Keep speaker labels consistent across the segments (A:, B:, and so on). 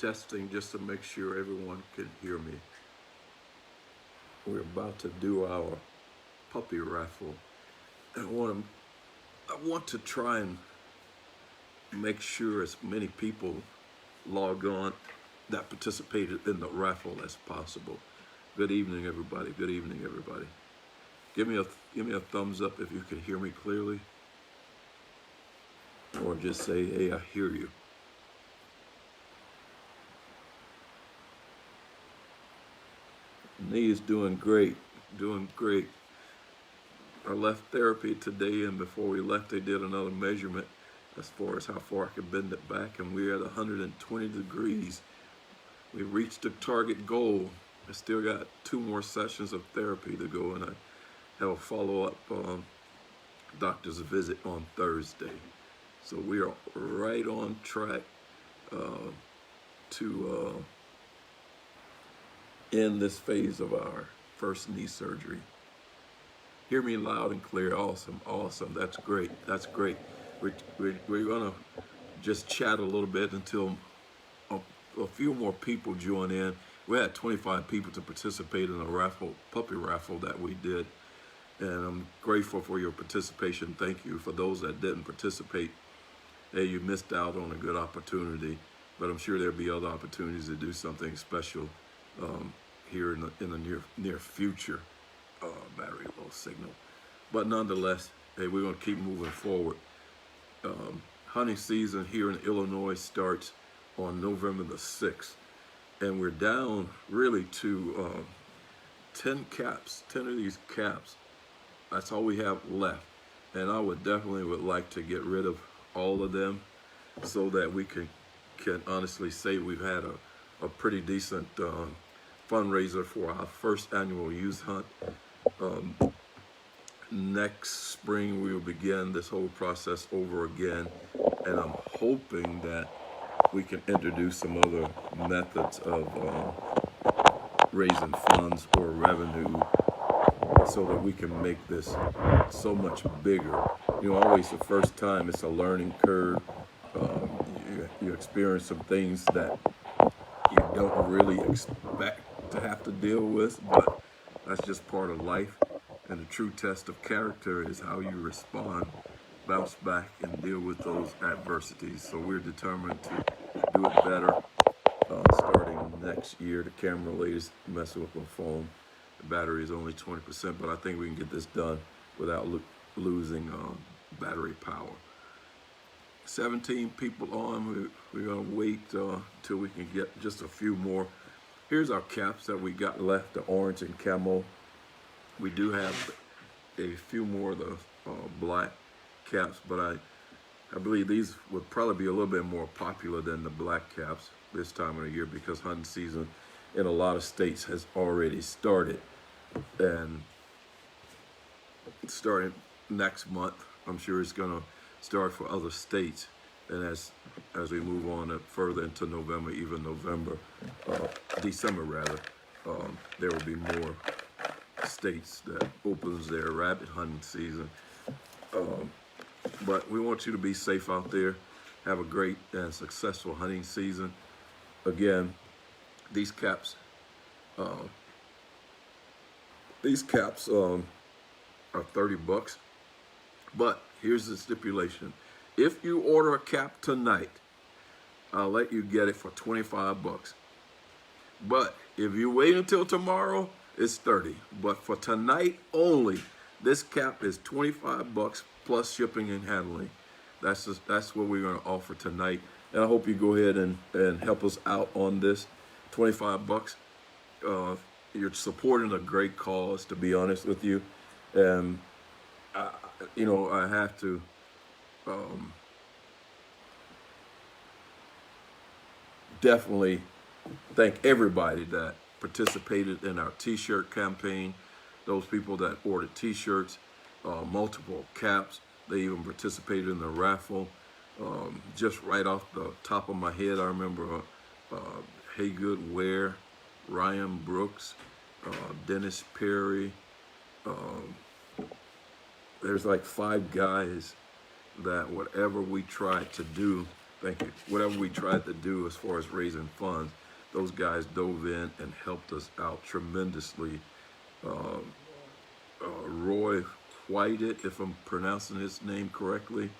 A: Testing just to make sure everyone can hear me. We're about to do our puppy raffle. I want to try and make sure as many people log on that participated in the raffle as possible. Good evening, everybody. Good evening, everybody. Give me a thumbs up if you can hear me clearly, or just say, "Hey, I hear you." Knee is doing great, doing great. I left therapy today, and before we left, they did another measurement as far as how far I could bend it back, and we're at 120 degrees. We reached the target goal. I still got 2 more sessions of therapy to go, and I have a follow-up doctor's visit on Thursday. So we are right on track to end this phase of our first knee surgery. Hear me loud and clear. Awesome, awesome. That's great. That's great. We're gonna just chat a little bit until a few more people join in. We had 25 people to participate in a raffle, puppy raffle that we did, and I'm grateful for your participation. Thank you. For those that didn't participate, hey, you missed out on a good opportunity, but I'm sure there'll be other opportunities to do something special here in the near future. Battery low signal, but nonetheless, hey, we're going to keep moving forward. Hunting season here in Illinois starts on November the 6th, and we're down really to 10 caps, 10 of these caps. That's all we have left, and I would like to get rid of all of them so that we can honestly say we've had a pretty decent fundraiser for our first annual youth hunt. Next spring we will begin this whole process over again, and I'm hoping that we can introduce some other methods of raising funds or revenue so that we can make this so much bigger. You know, always the first time it's a learning curve. You experience some things that you don't really expect to have to deal with, but that's just part of life. And the true test of character is how you respond, bounce back, and deal with those adversities. So we're determined to do it better starting next year. The camera latest messing with my phone. The battery is only 20%, but I think we can get this done without losing battery power. 17 people on. We're going to wait till we can get just a few more. Here's our caps that we got left, the orange and camo. We do have a few more of the black caps, but I believe these would probably be a little bit more popular than the black caps this time of the year because hunting season in a lot of states has already started. And starting next month, I'm sure it's going to start for other states. And as we move on further into November, even December rather, there will be more states that opens their rabbit hunting season. But we want you to be safe out there. Have a great and successful hunting season. Again, these caps are $30. But here's the stipulation. If you order a cap tonight, I'll let you get it for $25. But if you wait until tomorrow, it's $30. But for tonight only, this cap is $25 plus shipping and handling. That's what we're going to offer tonight. And I hope you go ahead and help us out on this. $25. You're supporting a great cause, to be honest with you. And I have to definitely thank everybody that participated in our t-shirt campaign, those people that ordered t-shirts, multiple caps. They even participated in the raffle. Just right off the top of my head, I remember Haygood Ware, Ryan Brooks, Dennis Perry. There's like 5 guys that whatever we tried to do Thank you. Whatever we tried to do as far as raising funds, those guys dove in and helped us out tremendously. Roy Whited, if I'm pronouncing his name correctly,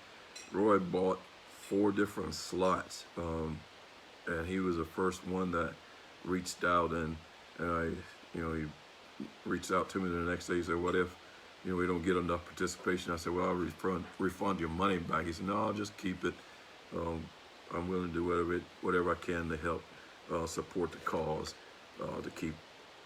A: Roy bought 4 different slots, and he was the first one that reached out, and he reached out to me the next day. He said, "What if, we don't get enough participation?" I said, "Well, I'll refund your money back." He said, "No, I'll just keep it. Um, I'm willing to do whatever I can to help support the cause, to keep,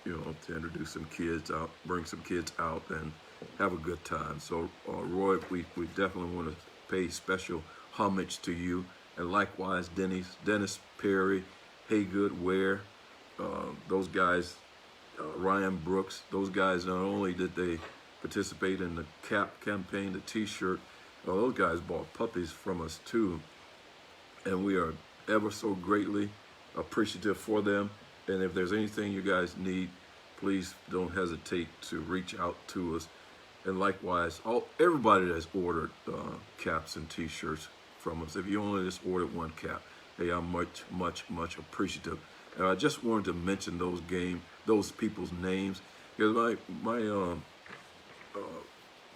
A: to introduce some kids out, bring some kids out, and have a good time." So, Roy, we definitely want to pay special homage to you, and likewise, Dennis Perry, Haygood Ware, those guys, Ryan Brooks, those guys. Not only did they participate in the cap campaign, the T-shirt, those guys bought puppies from us too, and we are ever so greatly appreciative for them. And if there's anything you guys need, please don't hesitate to reach out to us. And likewise, everybody that's ordered caps and T-shirts from us, if you only just ordered one cap, hey, I'm much appreciative. And I just wanted to mention those people's names, because my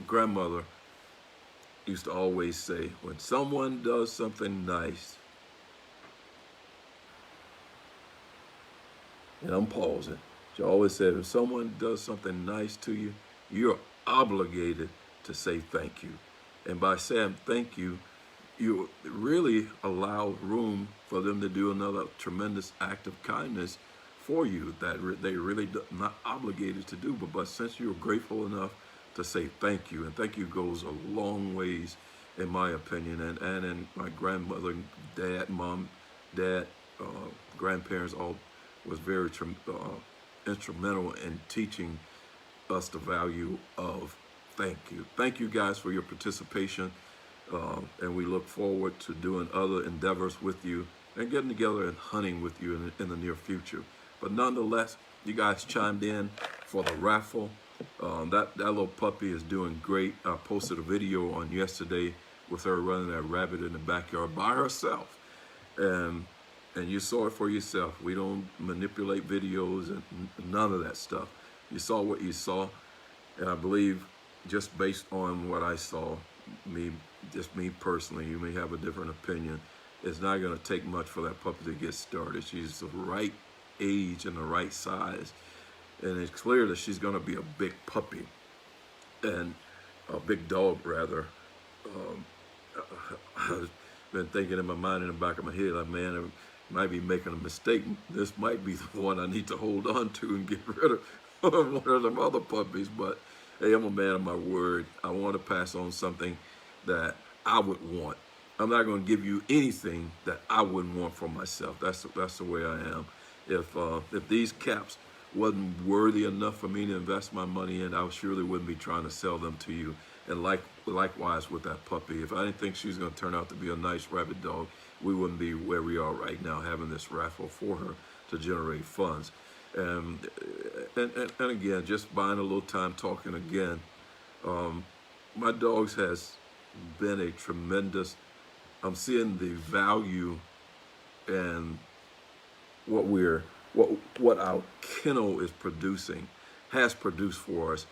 A: grandmother used to always say, when someone does something nice, and I'm pausing, she always said, if someone does something nice to you, you're obligated to say thank you. And by saying thank you, you really allow room for them to do another tremendous act of kindness for you that they really not obligated to do. But since you're grateful enough to say thank you, and thank you goes a long ways, in my opinion, and in my grandmother, mom, dad, grandparents all was very instrumental in teaching us the value of thank you. Thank you guys for your participation, and we look forward to doing other endeavors with you and getting together and hunting with you in the near future. But nonetheless, you guys chimed in for the raffle. That little puppy is doing great. I posted a video on yesterday with her running that rabbit in the backyard by herself, and you saw it for yourself. We don't manipulate videos and none of that stuff. You saw what you saw, and I believe just based on what I saw, me personally, you may have a different opinion, it's not going to take much for that puppy to get started. She's the right age and the right size, and it's clear that she's going to be a big puppy, and a big dog rather. I've been thinking in my mind, in the back of my head, like, man, I might be making a mistake. This might be the one I need to hold on to and get rid of one of them other puppies. But hey, I'm a man of my word. I want to pass on something that I would want. I'm not going to give you anything that I wouldn't want for myself. That's the way I am. If these caps wasn't worthy enough for me to invest my money in, I surely wouldn't be trying to sell them to you. And likewise with that puppy, if I didn't think she was going to turn out to be a nice rabbit dog, we wouldn't be where we are right now, having this raffle for her to generate funds. And again, just buying a little time talking again. My dogs has been a tremendous. I'm seeing the value and what our kennel is producing, has produced for us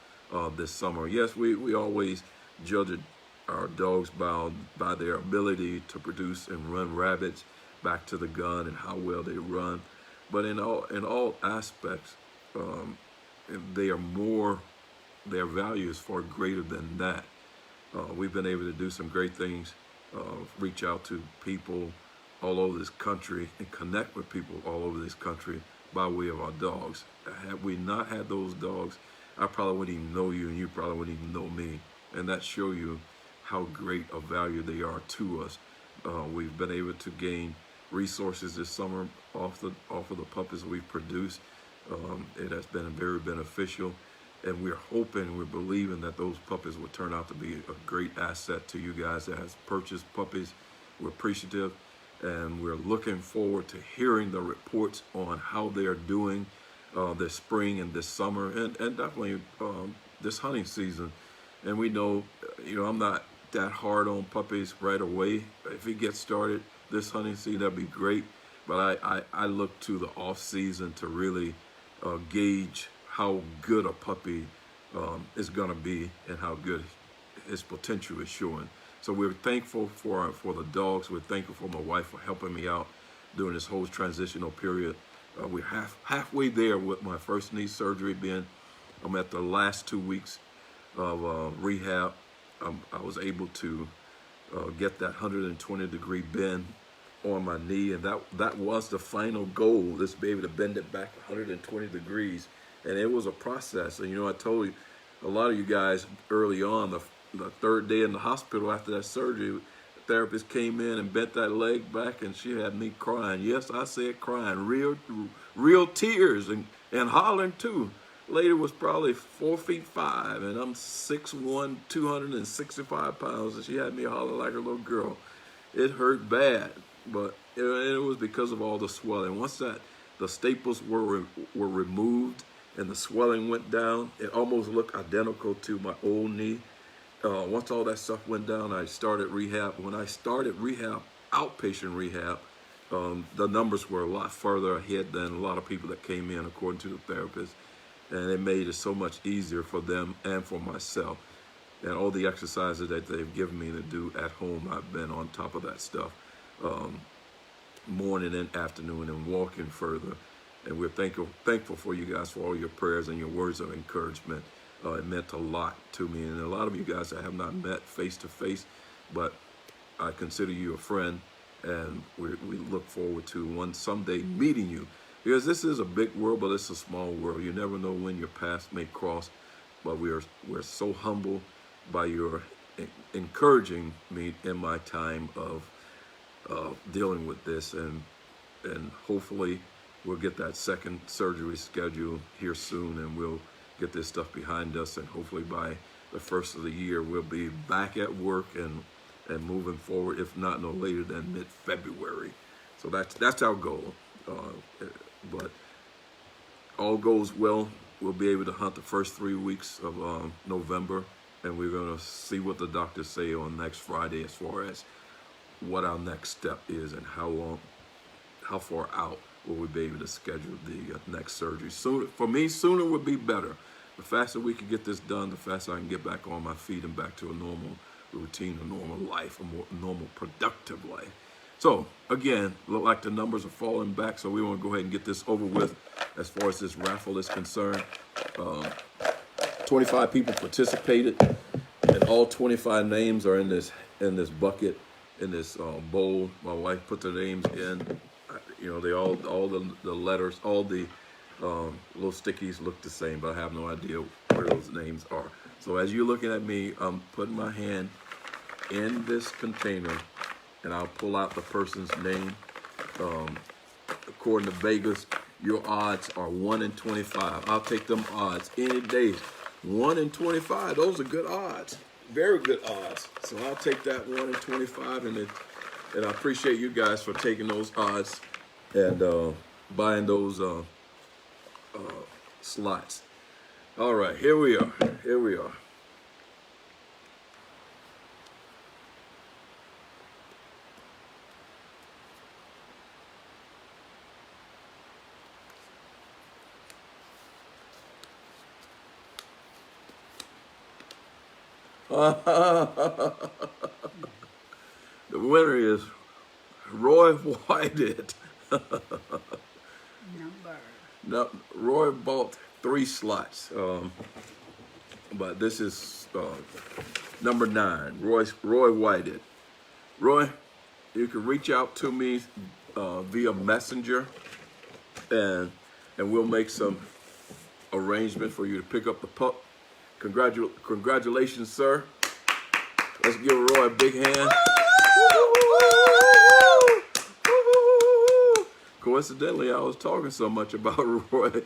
A: this summer. Yes, we always judge our dogs by their ability to produce and run rabbits back to the gun and how well they run, but in all aspects, they are more. Their value is far greater than that. We've been able to do some great things, reach out to people all over this country and connect with people all over this country by way of our dogs. Had we not had those dogs, I probably wouldn't even know you, and you probably wouldn't even know me. And that shows you how great a value they are to us. We've been able to gain resources this summer off of the puppies we've produced. It has been very beneficial, and we're hoping, we're believing that those puppies will turn out to be a great asset to you guys that has purchased puppies. We're appreciative, and we're looking forward to hearing the reports on how they are doing this spring and this summer, and definitely this hunting season. And we know, I'm not that hard on puppies right away. If he gets started, this hunting season, that'd be great. But I look to the off season to really gauge how good a puppy is going to be and how good his potential is showing. So we're thankful for the dogs. We're thankful for my wife for helping me out during this whole transitional period. We're halfway there with my first knee surgery being. I'm at the last 2 weeks of rehab. I was able to get that 120-degree bend on my knee, and that was the final goal, is to be able to bend it back 120 degrees. And it was a process. And I told you, a lot of you guys early on, the third day in the hospital after that surgery, the therapist came in and bent that leg back, and she had me crying. Yes, I said crying, real tears and hollering too. Lady was probably 4'5", and I'm 6'1", 265 pounds, and she had me hollering like a little girl. It hurt bad, but it was because of all the swelling. Once the staples were removed and the swelling went down, it almost looked identical to my old knee. Once all that stuff went down, I started rehab. When I started rehab, outpatient rehab, the numbers were a lot further ahead than a lot of people that came in, according to the therapist. And it made it so much easier for them and for myself. And all the exercises that they've given me to do at home, I've been on top of that stuff, morning and afternoon, and walking further. And we're thankful for you guys for all your prayers and your words of encouragement. It meant a lot to me. And a lot of you guys I have not met face to face, but I consider you a friend, and we look forward to someday meeting you. Because this is a big world, but it's a small world. You never know when your paths may cross. But we're so humbled by your encouraging me in my time of dealing with this, and hopefully we'll get that second surgery scheduled here soon, and we'll get this stuff behind us, and hopefully by the first of the year we'll be back at work and moving forward, if not no later than mid-February. So that's our goal. But all goes well, we'll be able to hunt the first 3 weeks of November, and we're going to see what the doctors say on next Friday as far as what our next step is and how far out will we be able to schedule the next surgery. Sooner, for me, sooner would be better. The faster we can get this done, the faster I can get back on my feet and back to a normal routine, a normal life, a more normal productive life. So, again, look like the numbers are falling back, so we want to go ahead and get this over with as far as this raffle is concerned. 25 people participated, and all 25 names are in this bucket, in this bowl. My wife put their names in. They all the letters, all the little stickies look the same, but I have no idea where those names are. So as you're looking at me, I'm putting my hand in this container, and I'll pull out the person's name. According to Vegas, your odds are 1 in 25. I'll take them odds any day. 1 in 25, those are good odds. Very good odds. So I'll take that 1 in 25, and I appreciate you guys for taking those odds and buying those slots. All right, here we are. The winner is Roy Whited. No, Roy bought 3 slots, but this is number 9. Roy Whited. Roy, you can reach out to me via Messenger, and we'll make some arrangement for you to pick up the pup. Congratulations, sir. Let's give Roy a big hand. Coincidentally, I was talking so much about Roy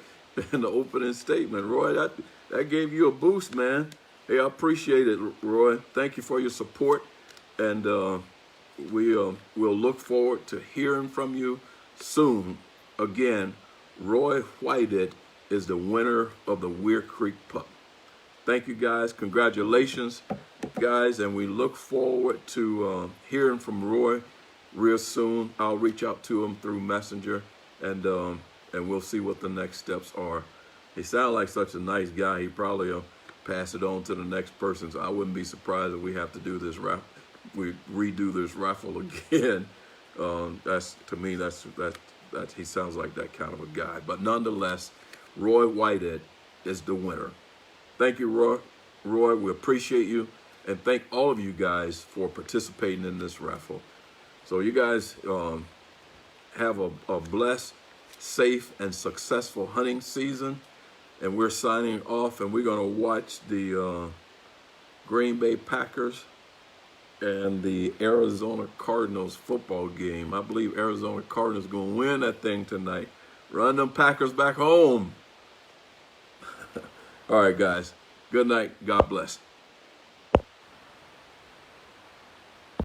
A: in the opening statement. Roy, that gave you a boost, man. Hey, I appreciate it, Roy. Thank you for your support, and we'll look forward to hearing from you soon. Again, Roy Whited is the winner of the Weir Creek Pup. Thank you, guys. Congratulations, guys, and we look forward to hearing from Roy real soon. I'll reach out to him through Messenger, and we'll see what the next steps are. He sounds like such a nice guy. He probably will pass it on to the next person. So I wouldn't be surprised if we have to do this we redo this raffle again. That's, to me, that he sounds like that kind of a guy. But nonetheless, Roy Whitehead is the winner. Thank you, Roy. Roy, we appreciate you, and thank all of you guys for participating in this raffle. So you guys have a blessed, safe, and successful hunting season. And we're signing off, and we're going to watch the Green Bay Packers and the Arizona Cardinals football game. I believe Arizona Cardinals going to win that thing tonight. Run them Packers back home. All right, guys. Good night. God bless.